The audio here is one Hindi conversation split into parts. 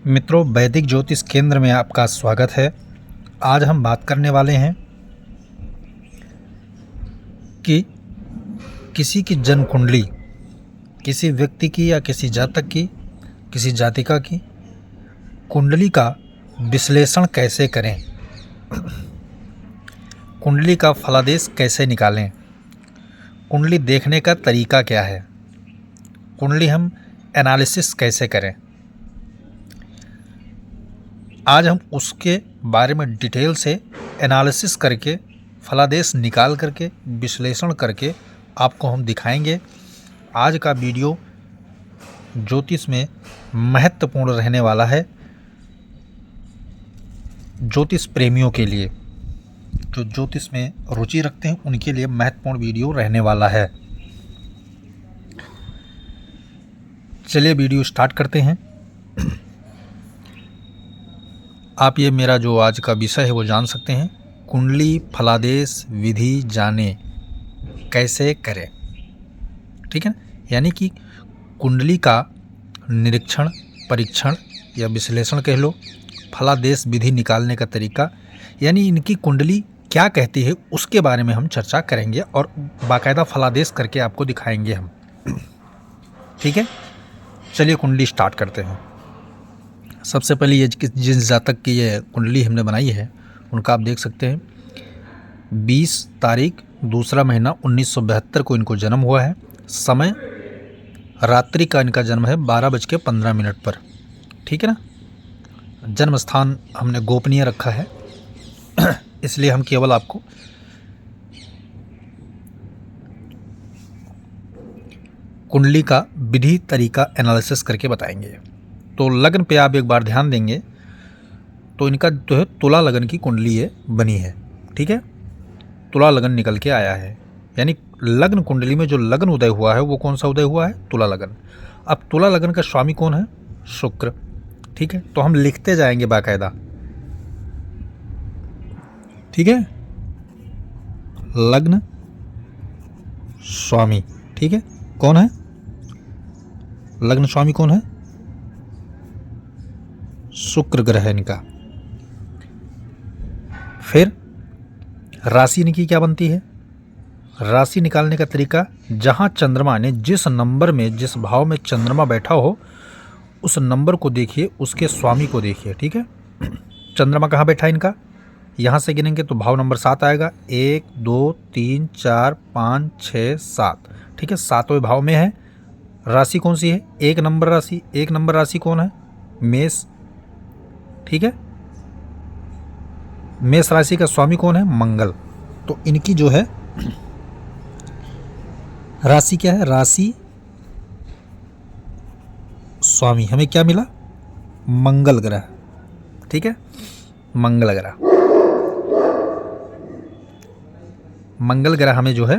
मित्रों, वैदिक ज्योतिष केंद्र में आपका स्वागत है। आज हम बात करने वाले हैं कि किसी की जन्म कुंडली, किसी व्यक्ति की या किसी जातक की, किसी जातिका की कुंडली का विश्लेषण कैसे करें, कुंडली का फलादेश कैसे निकालें, कुंडली देखने का तरीका क्या है, कुंडली हम एनालिसिस कैसे करें। आज हम उसके बारे में डिटेल से एनालिसिस करके, फलादेश निकाल करके, विश्लेषण करके आपको हम दिखाएंगे। आज का वीडियो ज्योतिष में महत्वपूर्ण रहने वाला है, ज्योतिष प्रेमियों के लिए, जो ज्योतिष में रुचि रखते हैं उनके लिए महत्वपूर्ण वीडियो रहने वाला है। चलिए वीडियो स्टार्ट करते हैं। आप ये मेरा जो आज का विषय है वो जान सकते हैं, कुंडली फलादेश विधि जाने कैसे करें। ठीक है ना, यानी कि कुंडली का निरीक्षण, परीक्षण या विश्लेषण कह लो, फलादेश विधि निकालने का तरीका, यानी इनकी कुंडली क्या कहती है उसके बारे में हम चर्चा करेंगे और बाकायदा फलादेश करके आपको दिखाएंगे हम। ठीक है, चलिए कुंडली स्टार्ट करते हैं। सबसे पहले ये जिस जातक की ये कुंडली हमने बनाई है उनका आप देख सकते हैं 20 तारीख दूसरा महीना 1972 को इनको जन्म हुआ है। समय रात्रि का इनका जन्म है 12:15 पर। ठीक है ना, जन्म स्थान हमने गोपनीय रखा है इसलिए हम केवल आपको कुंडली का विधि तरीका एनालिसिस करके बताएंगे। तो लग्न पे आप एक बार ध्यान देंगे तो इनका जो है तुला लगन की कुंडली ये बनी है। ठीक है, तुला लगन निकल के आया है, यानी लग्न कुंडली में जो लग्न उदय हुआ है वो कौन सा उदय हुआ है? तुला लगन। अब तुला लगन का स्वामी कौन है? शुक्र। ठीक है, तो हम लिखते जाएंगे बाकायदा। ठीक है, लग्न स्वामी। ठीक है, कौन है लग्न स्वामी? कौन है? शुक्र ग्रह है इनका। फिर राशि इनकी क्या बनती है? राशि निकालने का तरीका, जहां चंद्रमा ने जिस नंबर में, जिस भाव में चंद्रमा बैठा हो उस नंबर को देखिए, उसके स्वामी को देखिए। ठीक है, चंद्रमा कहाँ बैठा है इनका? यहां से गिनेंगे तो भाव नंबर 7 आएगा। 1 2 3 4 5 6 7। ठीक है, 7वें भाव में है। राशि कौन सी है? 1 नंबर राशि। 1 नंबर राशि कौन है? मेष। ठीक है, मेष राशि का स्वामी कौन है? मंगल। तो इनकी जो है राशि क्या है? राशि स्वामी हमें क्या मिला? मंगल ग्रह। ठीक है, मंगल ग्रह, मंगल ग्रह हमें जो है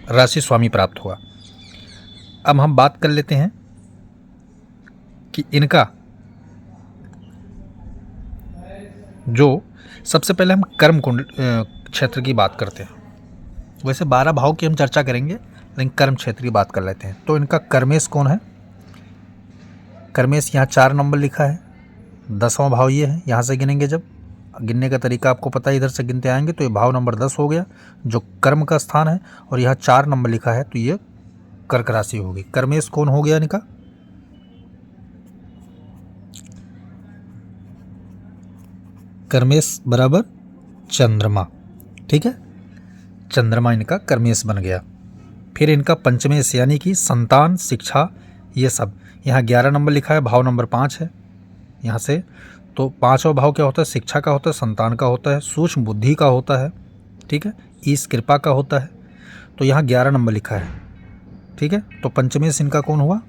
राशि स्वामी प्राप्त हुआ। अब हम बात कर लेते हैं कि इनका जो सबसे पहले हम कर्म कुंड क्षेत्र की बात करते हैं। वैसे 12 भाव की हम चर्चा करेंगे, लेकिन कर्म क्षेत्र की बात कर लेते हैं। तो इनका कर्मेश कौन है? कर्मेश यहाँ 4 नंबर लिखा है। 10वां भाव ये है। यहाँ से गिनेंगे, जब गिनने का तरीका आपको पता है, इधर से गिनते आएंगे तो ये भाव नंबर 10 हो गया जो कर्म का स्थान है, और यहाँ 4 नंबर लिखा है तो ये कर्क राशि होगी। कर्मेश कौन हो गया इनका? कर्मेश बराबर चंद्रमा। ठीक है, चंद्रमा इनका कर्मेश बन गया। फिर इनका पंचमेश, यानी कि संतान, शिक्षा, ये सब। यहाँ 11 नंबर लिखा है, भाव नंबर 5 है। यहाँ से तो 5वां भाव क्या होता है? शिक्षा का होता है, संतान का होता है, सूक्ष्म बुद्धि का होता है। ठीक है, ईश कृपा का होता है। तो यहाँ 11 नंबर लिखा है। ठीक है, तो पंचमेश इनका कौन हुआ?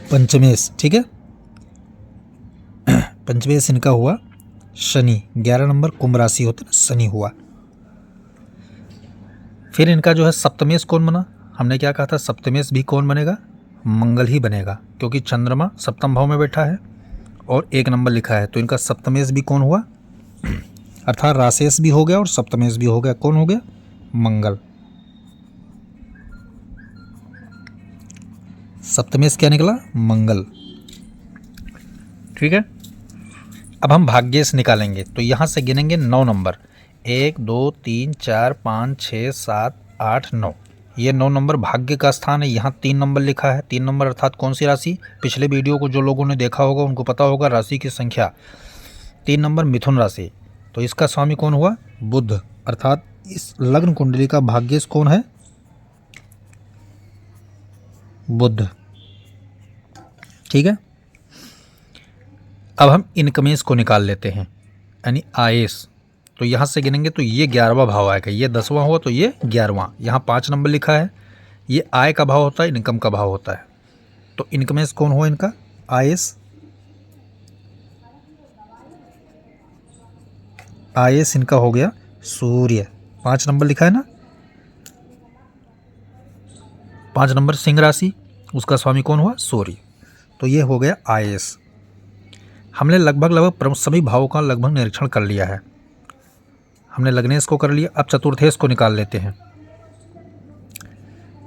पंचमेश। ठीक है, पंचमेश इनका हुआ शनि। 11 नंबर कुंभ राशि होता है ना, शनि हुआ। फिर इनका जो है सप्तमेश कौन बना? हमने क्या कहा था? सप्तमेश भी कौन बनेगा? मंगल ही बनेगा, क्योंकि चंद्रमा सप्तम भाव में बैठा है और 1 नंबर लिखा है। तो इनका सप्तमेश भी कौन हुआ? अर्थात राशेश भी हो गया और सप्तमेश भी हो गया। कौन हो गया? मंगल। सप्तमेश क्या निकला? मंगल। ठीक है, अब हम भाग्येश निकालेंगे तो यहाँ से गिनेंगे 9 नंबर, 1 2 3 4 5 6 7 8 9। ये 9 नंबर भाग्य का स्थान है। यहाँ 3 नंबर लिखा है। 3 नंबर अर्थात कौन सी राशि? पिछले वीडियो को जो लोगों ने देखा होगा उनको पता होगा, राशि की संख्या 3 नंबर मिथुन राशि। तो इसका स्वामी कौन हुआ? बुध। अर्थात इस लग्न कुंडली का भाग्येश कौन है? बुध। ठीक है, अब हम इनकमेश को निकाल लेते हैं, यानी आयेश। तो यहाँ से गिनेंगे तो ये 11वां भाव आएगा, ये 10वां हुआ तो ये 11वां। यहाँ 5 नंबर लिखा है, ये आय का भाव होता है, इनकम का भाव होता है। तो इनकमेश कौन हुआ इनका? आयेश। आयेश इनका हो गया सूर्य। 5 नंबर लिखा है ना, 5 नंबर सिंह राशि, उसका स्वामी कौन हुआ? सूर्य। तो ये हो गया आयेश। हमने लगभग सभी भावों का लगभग निरीक्षण कर लिया है। हमने लग्नेश को कर लिया, अब चतुर्थेश को निकाल लेते हैं।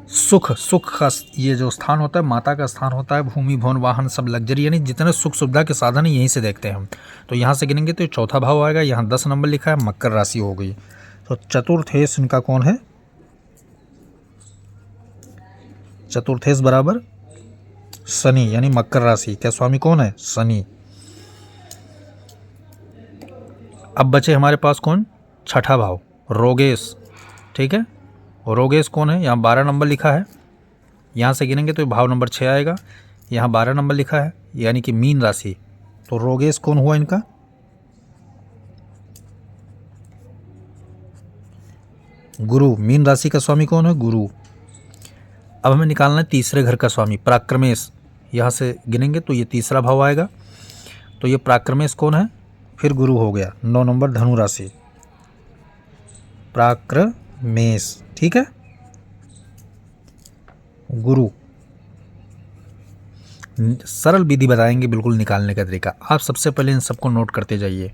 सुख का ये जो स्थान होता है, माता का स्थान होता है, भूमि भवन वाहन सब लग्जरी, यानी जितने सुख सुविधा के साधन है यहीं से देखते हैं हम। तो यहाँ से गिनेंगे तो चौथा भाव आएगा। यहाँ 10 नंबर लिखा है, मकर राशि हो गई। तो चतुर्थेश इनका कौन है? चतुर्थेश बराबर शनि, यानी मकर राशि। क्या स्वामी कौन है? शनि। अब बचे हमारे पास कौन? छठा भाव रोगेश। ठीक है, रोगेश कौन है? यहाँ 12 नंबर लिखा है। यहाँ से गिनेंगे तो भाव नंबर 6 आएगा। यहाँ 12 नंबर लिखा है, यानी कि मीन राशि। तो रोगेश कौन हुआ इनका? गुरु। मीन राशि का स्वामी कौन है? गुरु। अब हमें निकालना है तीसरे घर का स्वामी पराक्रमेश। यहाँ से गिनेंगे तो ये तीसरा भाव आएगा। तो ये पराक्रमेश कौन है? फिर गुरु हो गया। 9 नंबर धनु राशि, पराक्रमेश। ठीक है, गुरु। सरल विधि बताएंगे बिल्कुल निकालने का तरीका। आप सबसे पहले इन सबको नोट करते जाइए।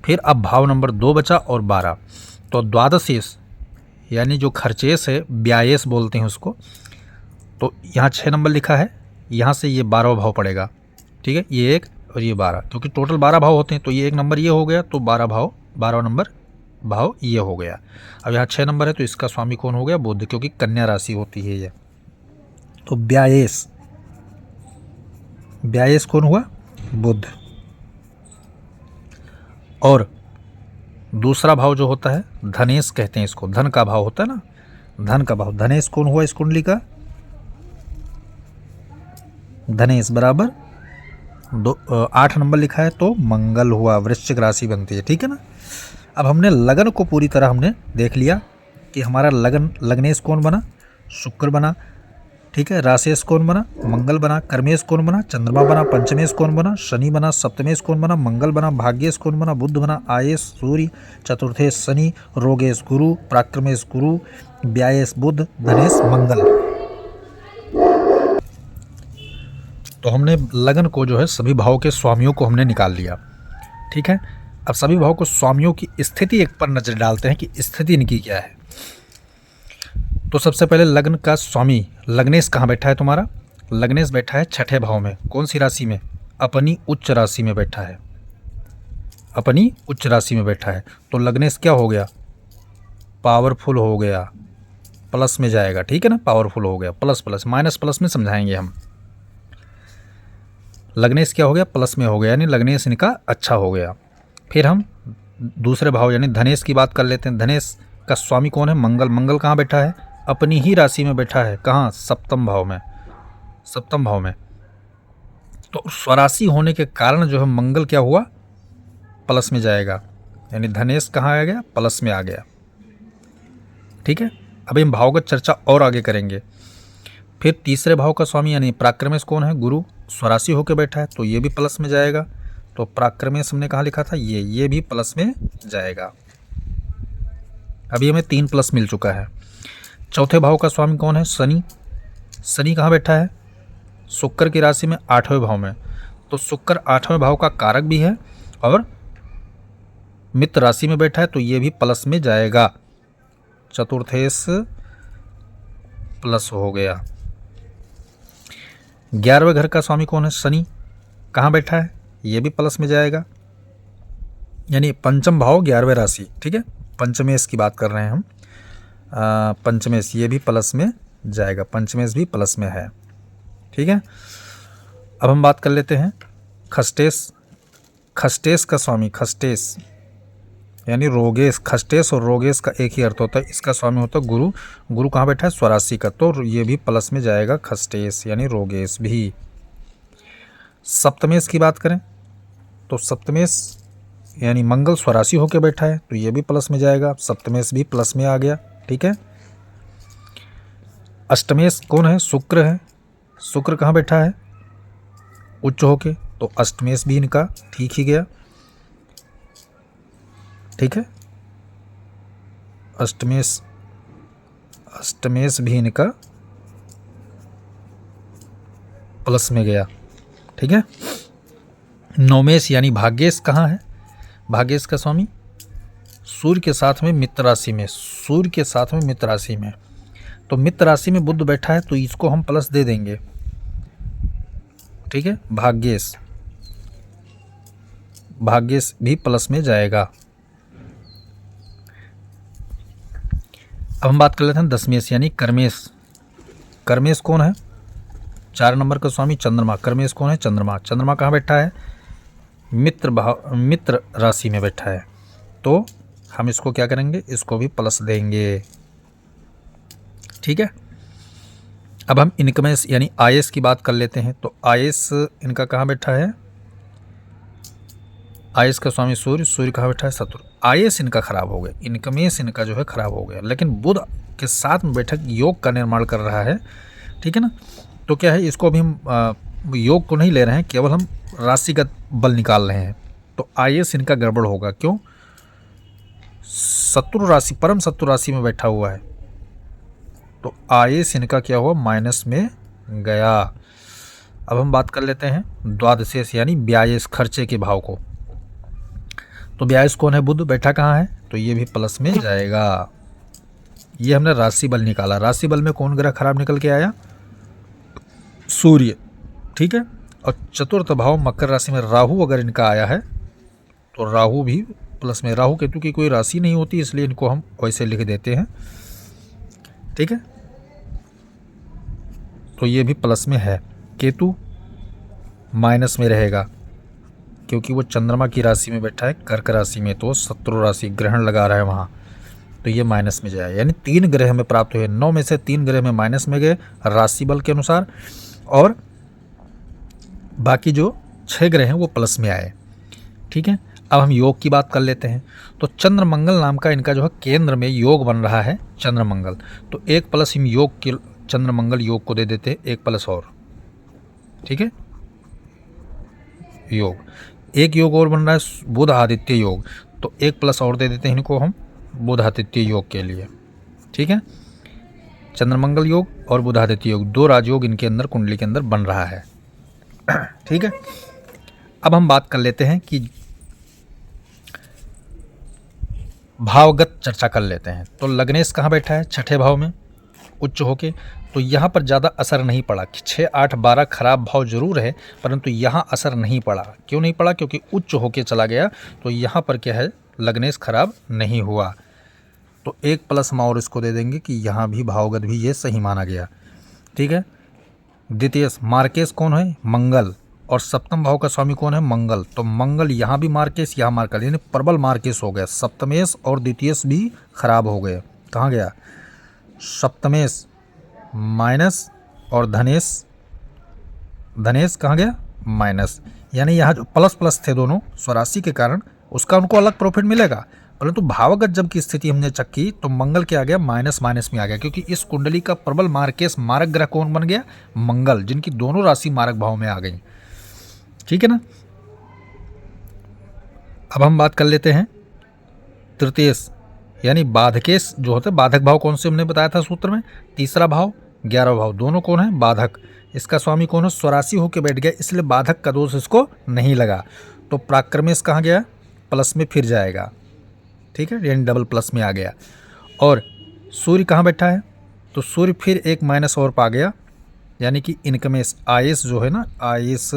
फिर अब भाव नंबर 2 बचा और 12। तो द्वादशेश यानी जो खर्चेश है, ब्यायेश बोलते हैं उसको। तो यहाँ 6 नंबर लिखा है, यहाँ से ये 12वां भाव पड़ेगा। ठीक है, ये 1 और ये 12, क्योंकि टोटल 12 भाव होते हैं। तो ये 1 नंबर ये हो गया, तो 12 नंबर भाव ये हो गया। अब यहाँ 6 नंबर है, तो इसका स्वामी कौन हो गया? बुध, क्योंकि कन्या राशि होती है ये। तो ब्यायेश कौन हुआ? बुध। और दूसरा भाव जो होता है धनेश कहते हैं इसको, धन का भाव होता है ना, धन का भाव। धनेश कौन हुआ इस कुंडली का? धनेश बराबर 8 नंबर लिखा है, तो मंगल हुआ। वृश्चिक राशि बनती है। ठीक है ना। अब हमने लगन को पूरी तरह हमने देख लिया कि हमारा लग्नेश कौन बना? शुक्र बना। ठीक है, राशेश कौन बना? मंगल बना। कर्मेश कौन बना? चंद्रमा बना। पंचमेश कौन बना? शनि बना। सप्तमेश कौन बना? मंगल बना। भाग्येश कौन बना? बुध बना। आयेश सूर्य। चतुर्थेश शनि। रोगेश गुरु। पराक्रमेश गुरु। ब्यायेश बुध। धनेश मंगल। तो हमने लगन को जो है सभी भावों के स्वामियों को हमने निकाल लिया। ठीक है, अब सभी भावों को स्वामियों की स्थिति एक पर नजर डालते हैं कि स्थिति इनकी क्या है। तो सबसे पहले लग्न का स्वामी लग्नेश कहाँ बैठा है तुम्हारा? लग्नेश बैठा है छठे भाव में। कौन सी राशि में? अपनी उच्च राशि में बैठा है। अपनी उच्च राशि में बैठा है। तो लग्नेश क्या हो गया? पावरफुल हो गया, प्लस में जाएगा। ठीक है ना, पावरफुल हो गया। प्लस माइनस प्लस में समझाएंगे हम। लग्नेश क्या हो गया? प्लस में हो गया, यानी लग्नेश इनका अच्छा हो गया। फिर हम दूसरे भाव यानी धनेश की बात कर लेते हैं। धनेश का स्वामी कौन है? मंगल। मंगल कहाँ बैठा है? अपनी ही राशि में बैठा है। कहाँ? सप्तम भाव में। सप्तम भाव में। तो स्वराशि होने के कारण जो है मंगल क्या हुआ? प्लस में जाएगा, यानी धनेश कहाँ आ गया? प्लस में आ गया। ठीक है, अभी हम भाव का चर्चा और आगे करेंगे। फिर तीसरे भाव का स्वामी यानी पराक्रमेश कौन है? गुरु। स्वराशि होकर बैठा है, तो ये भी प्लस में जाएगा। तो पराक्रमेश हमने कहाँ लिखा था? ये भी प्लस में जाएगा। अभी हमें 3 प्लस मिल चुका है। चौथे भाव का स्वामी कौन है? शनि। शनि कहाँ बैठा है? शुक्र की राशि में 8वें भाव में। तो शुक्र 8वें भाव का कारक भी है और मित्र राशि में बैठा है, तो ये भी प्लस में जाएगा। चतुर्थेश प्लस हो गया। 11वें घर का स्वामी कौन है? शनि। कहाँ बैठा है? ये भी प्लस में जाएगा, यानी पंचम भाव 11वें राशि, ठीक है। पंचमेश की बात कर रहे हैं हम, पंचमेश, ये भी प्लस में जाएगा, पंचमेश भी प्लस में है, ठीक है। अब हम बात कर लेते हैं खष्टेश। खष्टेश का स्वामी, खष्टेश यानी रोगेश। खष्टेश और रोगेश का एक ही अर्थ होता है, इसका स्वामी होता है गुरु। गुरु कहाँ बैठा है? स्वराशि का, तो ये भी प्लस में जाएगा, खष्टेश यानी रोगेश भी। सप्तमेश की बात करें तो सप्तमेश यानी मंगल स्वराशि होकर बैठा है, तो ये भी प्लस में जाएगा, सप्तमेश भी प्लस में आ गया, ठीक है। अष्टमेश कौन है? शुक्र है। शुक्र कहाँ बैठा है? उच्च होके, तो अष्टमेश भी इनका ठीक ही गया, ठीक है। अष्टमेश भी इनका प्लस में गया, ठीक है। नौमेश यानी भाग्येश कहाँ है? भाग्येश का स्वामी सूर्य के साथ में मित्र राशि में, सूर्य के साथ में मित्र राशि में, तो मित्र राशि में बुध बैठा है, तो इसको हम प्लस दे देंगे, ठीक है। भाग्येश भी प्लस में जाएगा। अब हम बात कर लेते हैं दशमेश यानी कर्मेश। कर्मेश कौन है? 4 नंबर का स्वामी चंद्रमा। कर्मेश कौन है? चंद्रमा। चंद्रमा कहाँ बैठा है? मित्र राशि में बैठा है, तो हम इसको क्या करेंगे? इसको भी प्लस देंगे, ठीक है। अब हम इनकमेश यानी आयस की बात कर लेते हैं, तो आयस इनका कहाँ बैठा है? आयस का स्वामी सूर्य। सूर्य कहाँ बैठा है? शत्रु। आयस इनका खराब हो गया, इनकमेश इनका जो है खराब हो गया, लेकिन बुध के साथ में बैठक योग का निर्माण कर रहा है, ठीक है ना। तो क्या है, इसको अभी हम योग को नहीं ले रहे हैं, केवल हम राशिगत बल निकाल रहे हैं, तो आयस इनका गड़बड़ होगा। क्यों? शत्रु राशि, परम शत्रु राशि में बैठा हुआ है, तो आयस इनका क्या हुआ? माइनस में गया। अब हम बात कर लेते हैं द्वादशेश यानी ब्यायस, खर्चे के भाव को। तो ब्यायस कौन है? बुध। बैठा कहाँ है? तो ये भी प्लस में जाएगा। ये हमने राशि बल निकाला। राशि बल में कौन ग्रह खराब निकल के आया? सूर्य, ठीक है। और चतुर्थ भाव मकर राशि में राहु अगर इनका आया है, तो राहु भी प्लस में। राहु केतु की कोई राशि नहीं होती, इसलिए इनको हम वैसे लिख देते हैं, ठीक है। तो ये भी प्लस में है। केतु माइनस में रहेगा, क्योंकि वो चंद्रमा की राशि में बैठा है, कर्क राशि में, तो शत्रु राशि ग्रहण लगा रहा है वहाँ, तो ये माइनस में जाए। यानी 3 ग्रह में प्राप्त हुए, 9 में से 3 ग्रह में माइनस में गए राशि बल के अनुसार, और बाकी जो 6 ग्रह हैं वो प्लस में आए, ठीक है। अब हम योग की बात कर लेते हैं, तो चंद्रमंगल नाम का इनका जो है केंद्र में योग बन रहा है, चंद्रमंगल, तो एक प्लस हम योग के चंद्रमंगल योग को दे देते हैं, एक प्लस और, ठीक है। योग, एक योग और बन रहा है बुध आदित्य योग, तो एक प्लस और दे देते हैं इनको हम बुध आदित्य योग के लिए, ठीक है। चंद्रमंगल योग और बुध आदित्य योग, 2 राजयोग इनके अंदर कुंडली के अंदर बन रहा है, ठीक है। अब हम बात कर लेते हैं कि भावगत चर्चा कर लेते हैं। तो लग्नेश कहाँ बैठा है? 6ठे भाव में उच्च होके, तो यहाँ पर ज़्यादा असर नहीं पड़ा कि 6, 8, 12 खराब भाव जरूर है, परंतु यहाँ असर नहीं पड़ा। क्यों नहीं पड़ा? क्योंकि उच्च होके चला गया, तो यहाँ पर क्या है, लग्नेश खराब नहीं हुआ, तो एक प्लस हम और इसको दे देंगे कि यहाँ भी भावगत भी ये सही माना गया, ठीक है। द्वितीय मार्केश कौन है? मंगल, और सप्तम भाव का स्वामी कौन है? मंगल, तो मंगल यहाँ भी मार्केश, यहाँ मार्केश, यानी प्रबल मार्केश हो गया। सप्तमेश और द्वितीयश भी खराब हो गए। कहाँ गया? सप्तमेश माइनस, और धनेश कहाँ गया? माइनस, यानी यहाँ जो प्लस प्लस थे दोनों स्वराशि के कारण, उसका उनको अलग प्रॉफिट मिलेगा, परंतु भावगत जब की स्थिति हमने चेक की तो मंगल क्या आ गया? माइनस माइनस में आ गया, क्योंकि इस कुंडली का प्रबल मार्केश मारक ग्रह कौन बन गया? मंगल, जिनकी दोनों राशि मारक भाव में आ गई, ठीक है ना। अब हम बात कर लेते हैं तृतीयश यानी बाधकेश जो होते हैं। बाधक भाव कौन से हमने बताया था सूत्र में? तीसरा भाव, 11वां भाव, दोनों कौन है? बाधक। इसका स्वामी कौन है? स्वराशि होकर बैठ गया, इसलिए बाधक का दोष इसको नहीं लगा, तो प्राक्रमेश कहाँ गया? प्लस में फिर जाएगा, ठीक है, यानी डबल प्लस में आ गया। और सूर्य कहाँ बैठा है? तो सूर्य फिर एक माइनस और पा गया, यानी कि इनकमेश आयस जो है ना, आयस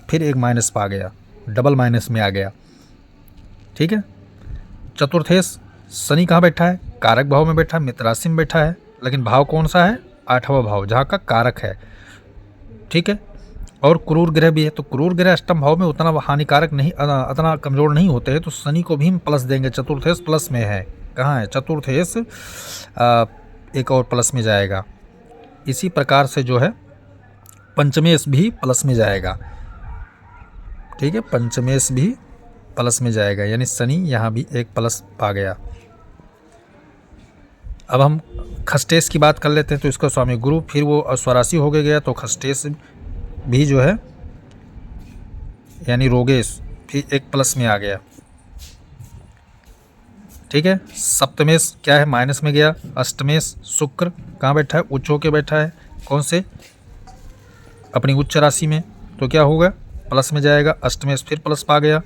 फिर एक माइनस पा गया, डबल माइनस में आ गया। ठीक है। चतुर्थेश शनि कहाँ बैठा है? कारक भाव में बैठा है, मित्र राशि में बैठा है, लेकिन भाव कौन सा है? 8वां भाव, जहाँ का कारक है। ठीक है। और क्रूर ग्रह भी है, तो क्रूर ग्रह अष्टम भाव में उतना हानिकारक नहीं, उतना कमजोर नहीं होते हैं, तो शनि को भी हम प्लस देंगे। चतुर्थेश प्लस में है, कहाँ है? चतुर्थेश एक और प्लस में जाएगा। इसी प्रकार से जो है पंचमेश भी प्लस में जाएगा। ठीक है, पंचमेश भी प्लस में जाएगा, यानी शनि यहाँ भी एक प्लस पा गया। अब हम खष्टेश की बात कर लेते हैं, तो इसका स्वामी गुरु, फिर वो स्वराशि हो गया, तो खष्टेश भी जो है यानी रोगेश फिर एक प्लस में आ गया। ठीक है। सप्तमेश क्या है? माइनस में गया। अष्टमेश शुक्र कहाँ बैठा है? उच्च होके बैठा है। कौन से? अपनी उच्च राशि में, तो क्या होगा? प्लस में जाएगा। अष्टमेश फिर प्लस पा गया।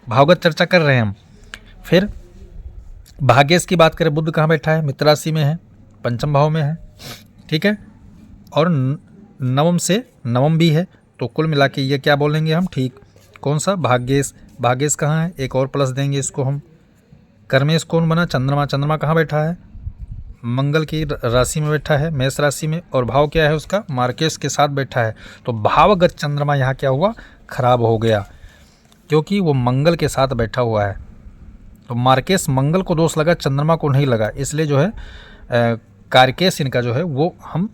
भावगत चर्चा कर रहे हैं हम। फिर भाग्येश की बात करें, बुध कहाँ बैठा है? मित्र राशि में है, पंचम भाव में है। ठीक है। और नवम से नवम भी है, तो कुल मिला के ये क्या बोलेंगे हम? ठीक, कौन सा? भाग्येश। भाग्येश कहाँ है? एक और प्लस देंगे इसको हम। कर्मेश कौन बना? चंद्रमा। चंद्रमा कहाँ बैठा है? मंगल की राशि में बैठा है, मेष राशि में, और भाव क्या है उसका? मार्केश के साथ बैठा है। तो भावगत चंद्रमा यहाँ क्या हुआ? खराब हो गया, क्योंकि वो मंगल के साथ बैठा हुआ है। तो मार्केश मंगल को दोष लगा, चंद्रमा को नहीं लगा, इसलिए जो है कारकेश इनका जो है वो हम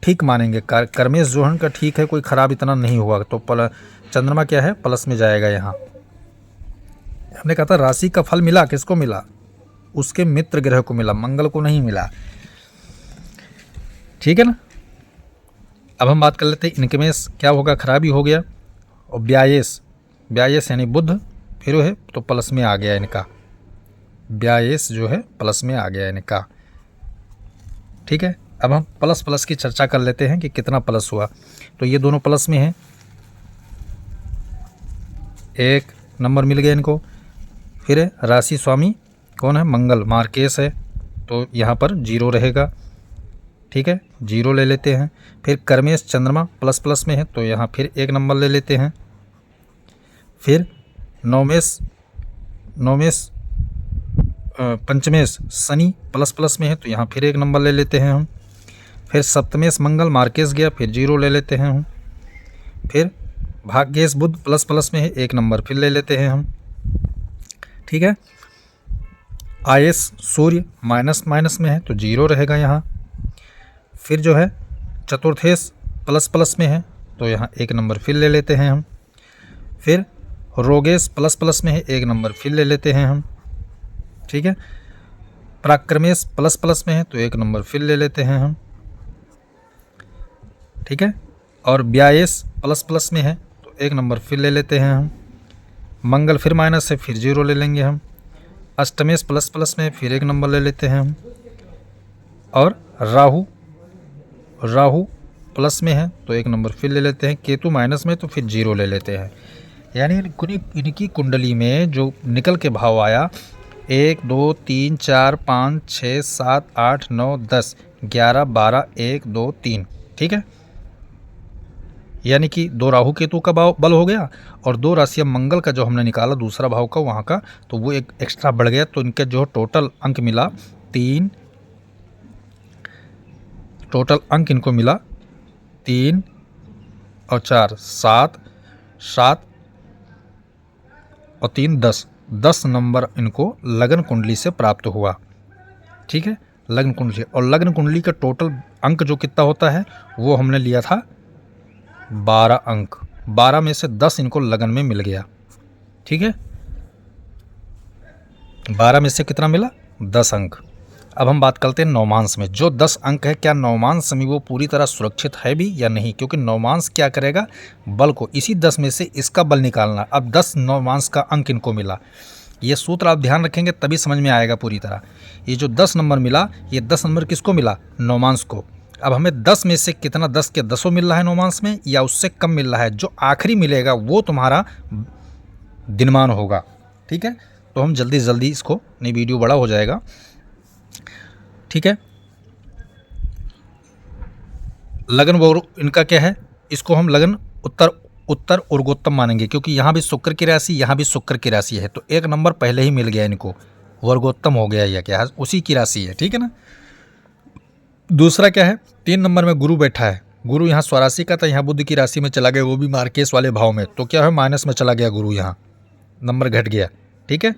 ठीक मानेंगे। कर्मेश जो है उनका ठीक है, कोई खराब इतना नहीं हुआ। तो चंद्रमा क्या है? प्लस में जाएगा। यहाँ हमने कहा था राशि का फल मिला, किसको मिला? उसके मित्र ग्रह को मिला, मंगल को नहीं मिला। ठीक है ना। अब हम बात कर लेते हैं इनकमेश क्या होगा? खराबी हो गया। और व्यायेश, व्यायेश यानी बुध फिर है, तो प्लस में आ गया इनका। व्यायेश जो है प्लस में आ गया इनका। ठीक है। अब हम प्लस प्लस की चर्चा कर लेते हैं कि कितना प्लस हुआ। तो ये दोनों प्लस में हैं, 1 नंबर मिल गया इनको। फिर है राशि स्वामी कौन है? मंगल, मार्केश है, तो यहाँ पर 0 रहेगा। ठीक है, 0 ले लेते हैं। फिर कर्मेश चंद्रमा प्लस प्लस में है, तो यहाँ फिर 1 नंबर ले लेते हैं। फिर नवमेश पंचमेश शनि प्लस प्लस में है, तो यहाँ फिर 1 नंबर ले लेते हैं हम। फिर सप्तमेश मंगल मार्केश गया, फिर 0 ले लेते हैं हम। फिर भाग्येश बुध प्लस प्लस में है, 1 नंबर फिर ले लेते हैं हम। ठीक है। आयस सूर्य माइनस माइनस में है, तो 0 रहेगा यहाँ। फिर जो है चतुर्थेश प्लस प्लस में है, तो यहाँ 1 नंबर फिर ले लेते हैं हम। फिर रोगेश प्लस प्लस में है, 1 नंबर फिर ले लेते हैं हम। ठीक है। पराक्रमेश प्लस प्लस में है, तो 1 नंबर फिर ले लेते हैं हम। ठीक है। और व्यायेश प्लस प्लस में है, तो 1 नंबर फिर ले लेते हैं हम। मंगल फिर माइनस है, फिर 0 ले लेंगे हम। अष्टमेश प्लस प्लस में, फिर 1 नंबर ले लेते हैं हम। और राहु प्लस में है, तो 1 नंबर फिर ले लेते हैं। केतु माइनस में, तो फिर 0 ले लेते हैं। यानी इनकी कुंडली में जो निकल के भाव आया 1 2 3 4 5 6 7 8 9 10 11 12 1 2 3। ठीक है। यानी कि 2 राहु केतु का भाव बल हो गया, और 2 राशियाँ मंगल का जो हमने निकाला दूसरा भाव का वहाँ का, तो वो एक एक्स्ट्रा बढ़ गया। तो इनका जो टोटल अंक मिला 3, टोटल अंक इनको मिला 3 और 4 7 7 और 3 10 नंबर इनको लगन कुंडली से प्राप्त हुआ। ठीक है, लग्न कुंडली। और लग्न कुंडली का टोटल अंक जो कितना होता है वो हमने लिया था 12 अंक। 12 में से 10 इनको लगन में मिल गया। ठीक है, 12 में से कितना मिला? 10 अंक। अब हम बात करते हैं नवमांश में। जो 10 अंक है, क्या नवमांश में वो पूरी तरह सुरक्षित है भी या नहीं? क्योंकि नवमांश क्या करेगा? बल को, इसी 10 में से इसका बल निकालना। अब 10 नवमांश का अंक इनको मिला। ये सूत्र आप ध्यान रखेंगे तभी समझ में आएगा पूरी तरह। ये जो 10 नंबर मिला, ये 10 नंबर किसको मिला? नवमांश को। अब हमें 10 में से कितना 10 के 10 मिल रहा है नवमांश में, या उससे कम मिल रहा है? जो आखिरी मिलेगा वो तुम्हारा दिनमान होगा। ठीक है, तो हम जल्दी जल्दी इसको, नहीं वीडियो बड़ा हो जाएगा। ठीक है, लगन वो इनका क्या है, इसको हम लगन उत्तर उत्तर उर्गोत्तम मानेंगे, क्योंकि यहाँ भी शुक्र की राशि, यहाँ भी शुक्र की राशि है, तो एक नंबर पहले ही मिल गया इनको, वर्गोत्तम हो गया, यह क्या है, उसी की राशि है, ठीक है ना। दूसरा क्या है, 3 नंबर में गुरु बैठा है, गुरु यहाँ स्वराशि का था, यहाँ बुध की राशि में चला गया, वो भी मार्केश वाले भाव में, तो क्या है, माइनस में चला गया गुरु, यहाँ नंबर घट गया, ठीक है।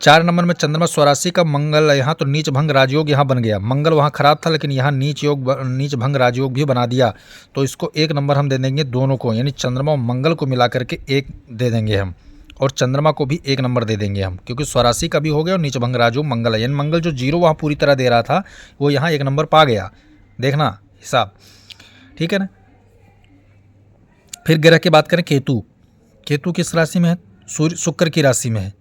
4 नंबर में चंद्रमा स्वराशि का, मंगल यहाँ तो नीच भंग राजयोग यहाँ बन गया, मंगल वहाँ खराब था लेकिन यहाँ नीच भंग राजयोग भी बना दिया, तो इसको 1 नंबर हम दे देंगे दोनों को, यानी चंद्रमा और मंगल को मिला करके 1 दे देंगे हम, और चंद्रमा को भी 1 नंबर दे देंगे हम, क्योंकि स्वराशि का भी हो गया और नीच भंग राजयोग मंगल है, यानी मंगल जो 0 वहाँ पूरी तरह दे रहा था वो यहाँ 1 नंबर पा गया, देखना हिसाब, ठीक है ना। फिर ग्रह की बात करें, केतु, केतु किस राशि में है, सूर्य शुक्र की राशि में है,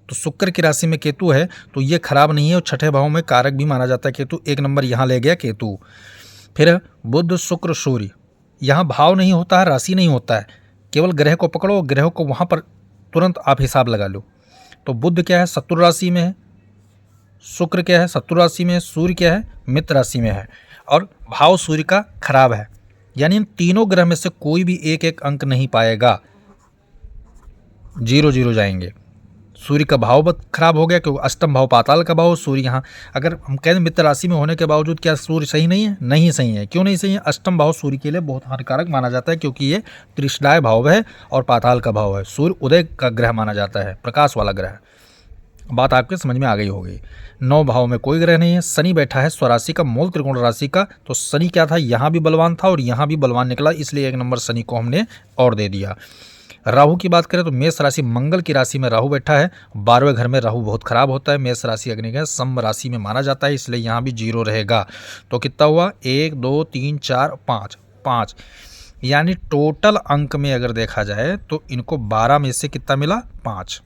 तो शुक्र की राशि में केतु है तो ये खराब नहीं है, और छठे भाव में कारक भी माना जाता है केतु, 1 नंबर यहाँ ले गया केतु। फिर बुध शुक्र सूर्य, यहाँ भाव नहीं होता है, राशि नहीं होता है, केवल ग्रह को पकड़ो, ग्रह को वहाँ पर तुरंत आप हिसाब लगा लो। तो बुध क्या है, शत्रु राशि में है, शुक्र क्या है, शत्रु राशि में है, सूर्य क्या है, मित्र राशि में है, और भाव सूर्य का खराब है, यानी इन तीनों ग्रह में से कोई भी एक एक अंक नहीं पाएगा, 0 0 जाएंगे। सूर्य का भाव खराब हो गया, क्योंकि अष्टम भाव पाताल का भाव, सूर्य यहाँ अगर हम कहें मित्र राशि में होने के बावजूद क्या सूर्य सही नहीं है, नहीं सही है, क्यों नहीं सही है, अष्टम भाव सूर्य के लिए बहुत हानिकारक माना जाता है, क्योंकि ये त्रिशदाय भाव है और पाताल का भाव है, सूर्य उदय का ग्रह माना जाता है, प्रकाश वाला ग्रह। बात आपके समझ में आ गई होगी। 9 भाव में कोई ग्रह नहीं है, शनि बैठा है स्वराशि का, मूल त्रिकोण राशि का, तो शनि क्या था, यहाँ भी बलवान था और यहाँ भी बलवान निकला, इसलिए 1 नंबर शनि को हमने और दे दिया। राहु की बात करें तो मेष राशि, मंगल की राशि में राहु बैठा है, 12वें घर में राहु बहुत खराब होता है, मेष राशि अग्नि का सम राशि में माना जाता है, इसलिए यहाँ भी 0 रहेगा। तो कितना हुआ, 1 2 3 4 5, यानी टोटल अंक में अगर देखा जाए तो इनको 12 में से कितना मिला, 5,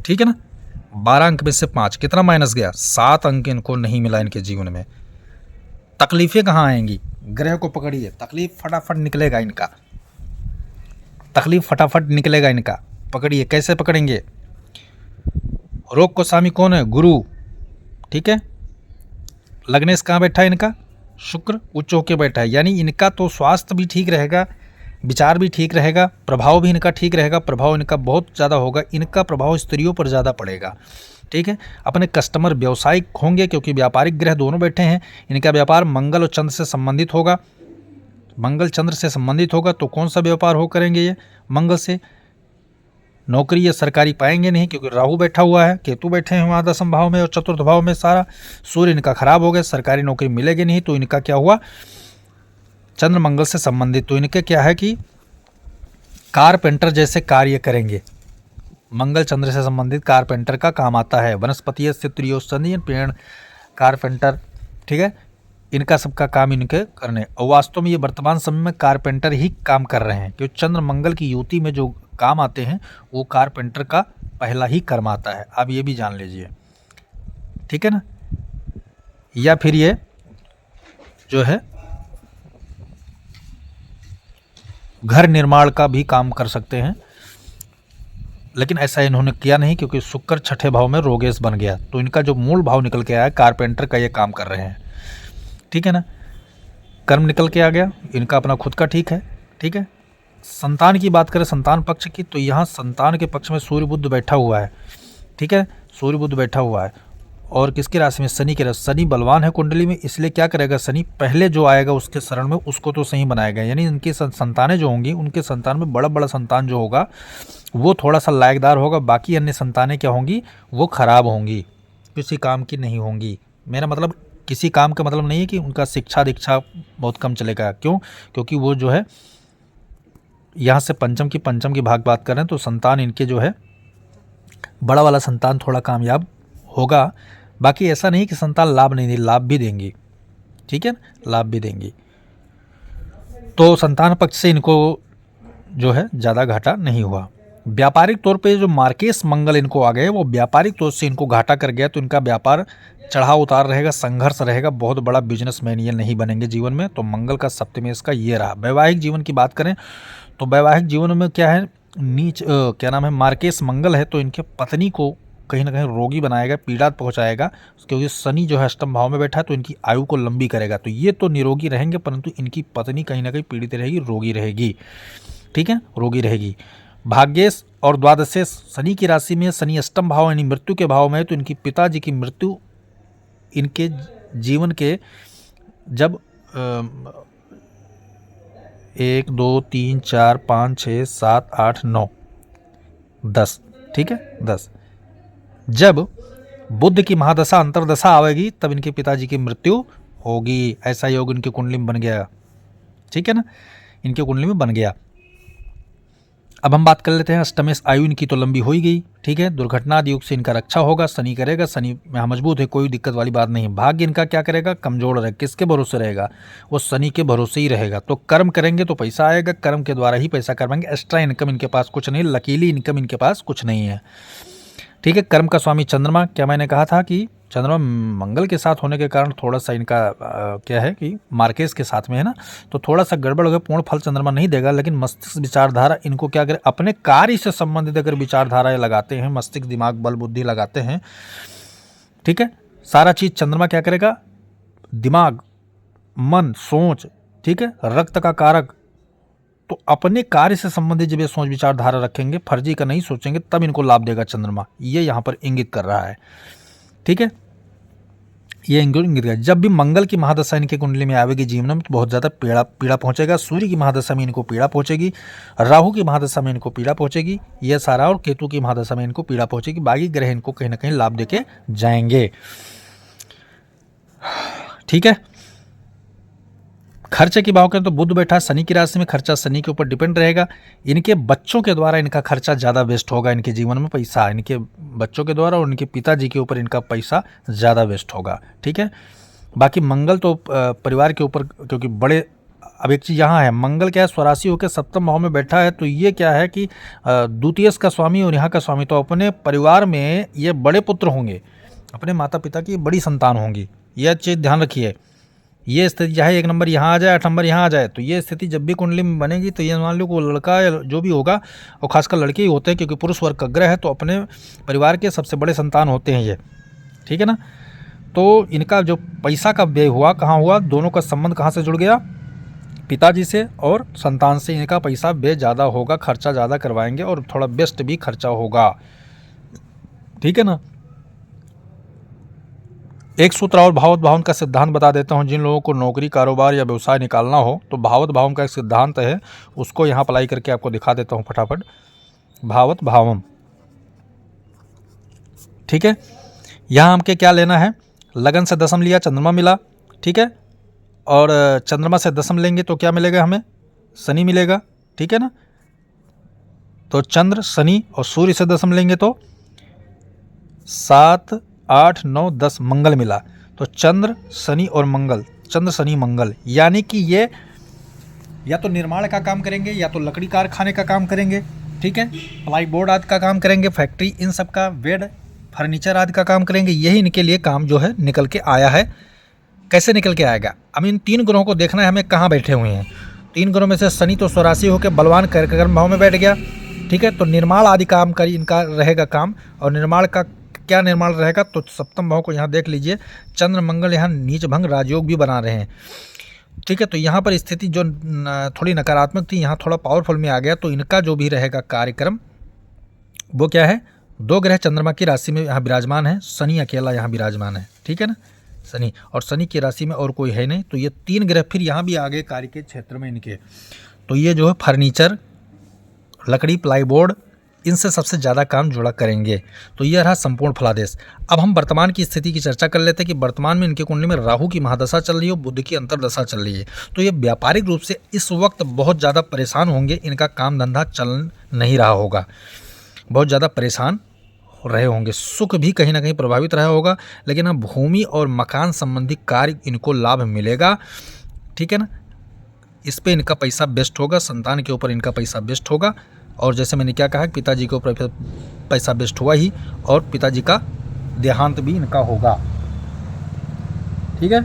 ठीक है ना। 12 अंक में से 5 कितना माइनस गया, 7 अंक इनको नहीं मिला इनके जीवन में। तकलीफें कहाँ आएंगी, ग्रह को पकड़िए, तकलीफ फटाफट निकलेगा इनका, तकलीफ फटाफट निकलेगा इनका, पकड़िए, कैसे पकड़ेंगे, रोग को स्वामी कौन है, गुरु, ठीक है। लग्नेश कहाँ बैठा है इनका, शुक्र उच्च होके बैठा है, यानी इनका तो स्वास्थ्य भी ठीक रहेगा, विचार भी ठीक रहेगा, प्रभाव भी इनका ठीक रहेगा, प्रभाव इनका बहुत ज़्यादा होगा, इनका प्रभाव स्त्रियों पर ज़्यादा पड़ेगा, ठीक है। अपने कस्टमर व्यावसायिक होंगे, क्योंकि व्यापारिक ग्रह दोनों बैठे हैं, इनका व्यापार मंगल और चंद्र से संबंधित होगा, मंगल चंद्र से संबंधित होगा, तो कौन सा व्यापार हो करेंगे ये, मंगल से। नौकरी ये सरकारी पाएंगे नहीं, क्योंकि राहु बैठा हुआ है, केतु बैठे हैं वहाँ 10वें भाव में और चतुर्थ भाव में सारा, सूर्य इनका खराब हो गया, सरकारी नौकरी मिलेगी नहीं, तो इनका क्या हुआ, चंद्र मंगल से संबंधित, तो इनके क्या है कि कारपेंटर जैसे कार्य करेंगे, मंगल चंद्र से संबंधित कारपेंटर का काम आता है, वनस्पतीय स्त्रियों पेड़ कारपेंटर, ठीक है, इनका सबका काम इनके करने, और वास्तव में ये वर्तमान समय में कारपेंटर ही काम कर रहे हैं, क्योंकि चंद्र मंगल की युति में जो काम आते हैं वो कारपेंटर का पहला ही कर्म आता है, आप ये भी जान लीजिए, ठीक है ना। या फिर ये जो है घर निर्माण का भी काम कर सकते हैं, लेकिन ऐसा इन्होंने किया नहीं, क्योंकि शुक्र छठे भाव में रोगेश बन गया, तो इनका जो मूल भाव निकल के आया कारपेंटर का ये काम कर रहे हैं, ठीक है ना। कर्म निकल के आ गया, इनका अपना खुद का ठीक है, ठीक है। संतान की बात करें, संतान पक्ष की, तो यहाँ संतान के पक्ष में सूर्य बुध बैठा हुआ है, ठीक है, सूर्य बुध बैठा हुआ है, और किसकी राशि में, शनि की राशि, शनि बलवान है कुंडली में, इसलिए क्या करेगा शनि, पहले जो आएगा उसके शरण में उसको तो सही बनाएगा, यानी इनकी संतानें जो होंगी, उनके संतान में बड़ा बड़ा संतान जो होगा वो थोड़ा सा लायकदार होगा, बाकी अन्य संतानें क्या होंगी, वो खराब होंगी, किसी काम की नहीं होंगी। मेरा मतलब किसी काम का मतलब नहीं है कि उनका शिक्षा दीक्षा बहुत कम चलेगा, क्यों, क्योंकि वो जो है यहाँ से पंचम की भाग बात कर रहे हैं, तो संतान इनके जो है बड़ा वाला संतान थोड़ा कामयाब होगा, बाकी ऐसा नहीं कि संतान लाभ नहीं दे, लाभ भी देंगी, ठीक है, लाभ भी देंगी। तो संतान पक्ष से इनको जो है ज़्यादा घाटा नहीं हुआ। व्यापारिक तौर पे जो मार्केश मंगल इनको आ गए, वो व्यापारिक तौर से इनको घाटा कर गया, तो इनका व्यापार चढ़ाव उतार रहेगा, संघर्ष रहेगा, बहुत बड़ा बिजनेसमैन ये नहीं बनेंगे जीवन में। तो मंगल का सप्तमेश का ये रहा। वैवाहिक जीवन की बात करें तो वैवाहिक जीवन में क्या है, क्या नाम है, मार्केश मंगल है, तो इनके पत्नी को कहीं ना कहीं रोगी बनाएगा, पीड़ा पहुंचाएगा, क्योंकि शनि जो है अष्टम भाव में बैठा है तो इनकी आयु को लंबी करेगा। तो ये तो निरोगी रहेंगे, परंतु इनकी पत्नी कहीं ना कहीं पीड़ित रहेगी, रोगी रहेगी। ठीक है, रोगी रहेगी। भाग्येश और द्वादशेश शनि की राशि में, शनि अष्टम भाव यानी मृत्यु के भाव में है, तो इनकी पिताजी की मृत्यु इनके जीवन के जब 1 2 3 4 5 6 7 8 9 10, ठीक है 10, जब बुध की महादशा अंतरदशा आवेगी तब इनके पिताजी की मृत्यु होगी। ऐसा योग इनके कुंडली में बन गया। ठीक है ना, इनके कुंडली में बन गया। अब हम बात कर लेते हैं अष्टमेश आयु इनकी तो लंबी हो ही गई। ठीक है, दुर्घटना आदि योग से इनका रक्षा होगा, शनि करेगा, शनि में मजबूत है, कोई दिक्कत वाली बात नहीं। भाग्य इनका क्या करेगा, कमजोर रहेगा। किसके भरोसे रहेगा, वो शनि के भरोसे ही रहेगा। तो कर्म करेंगे तो पैसा आएगा, कर्म के द्वारा ही पैसा करवाएंगे। एक्स्ट्रा इनकम इनके पास कुछ नहीं, लकीली इनकम इनके पास कुछ नहीं है। ठीक है, कर्म का स्वामी चंद्रमा, क्या मैंने कहा था कि चंद्रमा मंगल के साथ होने के कारण थोड़ा सा इनका क्या है कि मार्केस के साथ में है ना, तो थोड़ा सा गड़बड़ हो गया, पूर्ण फल चंद्रमा नहीं देगा। लेकिन मस्तिष्क विचारधारा इनको क्या करे, अपने कार्य से संबंधित अगर विचारधाराएं लगाते हैं, मस्तिष्क दिमाग बल बुद्धि लगाते हैं, ठीक है, सारा चीज़ चंद्रमा क्या करेगा, दिमाग मन सोच, ठीक है, रक्त का कारक, तो अपने कार्य से संबंधित जब ये सोच विचारधारा रखेंगे, फर्जी का नहीं सोचेंगे, तब इनको लाभ देगा चंद्रमा। ये यहाँ पर इंगित कर रहा है। ठीक है, ये इंगित कर, जब भी मंगल की महादशा इनके कुंडली में आवेगी जीवन में, तो बहुत ज़्यादा पीड़ा पहुंचेगा। सूर्य की महादशा में इनको पीड़ा पहुंचेगी, राहु की महादशा में इनको पीड़ा पहुंचेगी, ये सारा, और केतु की महादशा में इनको पीड़ा पहुंचेगी। बाकी ग्रह इनको कहीं ना कहीं लाभ देके जाएंगे। ठीक है, खर्चे की बात करें तो बुध बैठा शनि की राशि में, खर्चा शनि के ऊपर डिपेंड रहेगा। इनके बच्चों के द्वारा इनका खर्चा ज़्यादा वेस्ट होगा, इनके जीवन में पैसा इनके बच्चों के द्वारा और इनके पिताजी के ऊपर इनका पैसा ज़्यादा वेस्ट होगा। ठीक है, बाकी मंगल तो परिवार के ऊपर, क्योंकि बड़े, अब एक चीज़ यहाँ है, मंगल क्या है, स्वराशि होकर सप्तम भाव में बैठा है, तो ये क्या है कि द्वितीयस का स्वामी और यहाँ का स्वामी, तो अपने परिवार में ये बड़े पुत्र होंगे, अपने माता पिता की बड़ी संतान होंगी। यह चीज़ ध्यान रखिए। ये स्थिति चाहे 1 नंबर यहाँ आ जाए, 8 नंबर यहाँ आ जाए, तो ये स्थिति जब भी कुंडली में बनेगी, तो ये मान लो को लड़का या जो भी होगा, और खासकर लड़के ही होते हैं, क्योंकि पुरुष वर्ग का ग्रह है, तो अपने परिवार के सबसे बड़े संतान होते हैं ये। ठीक है ना, तो इनका जो पैसा का व्यय हुआ, कहाँ हुआ, दोनों का संबंध कहाँ से जुड़ गया, पिताजी से और संतान से। इनका पैसा व्यय ज़्यादा होगा, खर्चा ज़्यादा करवाएंगे और थोड़ा बेस्ट भी खर्चा होगा। ठीक है ना, एक सूत्र और भावत भावन का सिद्धांत बता देता हूं। जिन लोगों को नौकरी कारोबार या व्यवसाय निकालना हो, तो भावत भावम का एक सिद्धांत है, उसको यहाँ अप्लाई करके आपको दिखा देता हूं फटाफट। भावत भावम, ठीक है, यहाँ हमके क्या लेना है, लगन से दशम लिया, चंद्रमा मिला। ठीक है, और चंद्रमा से दशम लेंगे तो क्या मिलेगा हमें, शनि मिलेगा। ठीक है ना, तो चंद्र शनि, और सूर्य से दशम लेंगे तो 7 8 9 10 मंगल मिला। तो चंद्र शनि और मंगल, चंद्र शनि मंगल, यानी कि ये या तो निर्माण का काम करेंगे, या तो लकड़ी कारखाने का काम करेंगे। ठीक है, प्लाई बोर्ड आदि का काम करेंगे, फैक्ट्री इन सब का, बेड फर्नीचर आदि का काम करेंगे। यही इनके लिए काम जो है निकल के आया है। कैसे निकल के आएगा, अब इन 3 ग्रहों को देखना है हमें, कहाँ बैठे हुए हैं। 3 ग्रहों में से शनि तो स्वराशि होकर बलवान कर्म भाव में बैठ गया। ठीक है, तो निर्माण आदि काम का इनका रहेगा काम, और निर्माण का क्या निर्माण रहेगा, तो सप्तम भाव को यहाँ देख लीजिए, चंद्र मंगल यहाँ नीच भंग राजयोग भी बना रहे हैं। ठीक है, तो यहाँ पर स्थिति जो थोड़ी नकारात्मक थी, यहाँ थोड़ा पावरफुल में आ गया। तो इनका जो भी रहेगा कार्यक्रम, वो क्या है, 2 ग्रह चंद्रमा की राशि में यहाँ विराजमान है, शनि अकेला यहाँ विराजमान है। ठीक है ना, शनि, और शनि की राशि में और कोई है नहीं, तो ये 3 ग्रह फिर यहाँ भी आ गए कार्य के क्षेत्र में इनके। तो ये जो है फर्नीचर, लकड़ी, प्लाईबोर्ड, इनसे सबसे ज़्यादा काम जुड़ा करेंगे। तो यह रहा संपूर्ण फलादेश। अब हम वर्तमान की स्थिति की चर्चा कर लेते हैं कि वर्तमान में इनके कुंडली में राहु की महादशा चल रही है और बुध की अंतर्दशा चल रही है। तो ये व्यापारिक रूप से इस वक्त बहुत ज़्यादा परेशान होंगे, इनका काम धंधा चल नहीं रहा होगा, बहुत ज़्यादा परेशान रहे होंगे। सुख भी कहीं ना कहीं प्रभावित रहा होगा, लेकिन हाँ, भूमि और मकान संबंधी कार्य इनको लाभ मिलेगा। ठीक है ना, इस पे इनका पैसा बेस्ट होगा, संतान के ऊपर इनका पैसा बेस्ट होगा, और जैसे मैंने क्या कहा, पिताजी के ऊपर पैसा बेस्ट हुआ ही, और पिताजी का देहांत भी इनका होगा। ठीक है,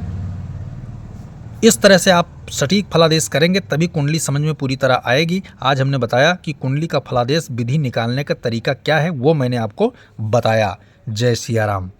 इस तरह से आप सटीक फलादेश करेंगे तभी कुंडली समझ में पूरी तरह आएगी। आज हमने बताया कि कुंडली का फलादेश विधि निकालने का तरीका क्या है, वो मैंने आपको बताया। जय सिया राम।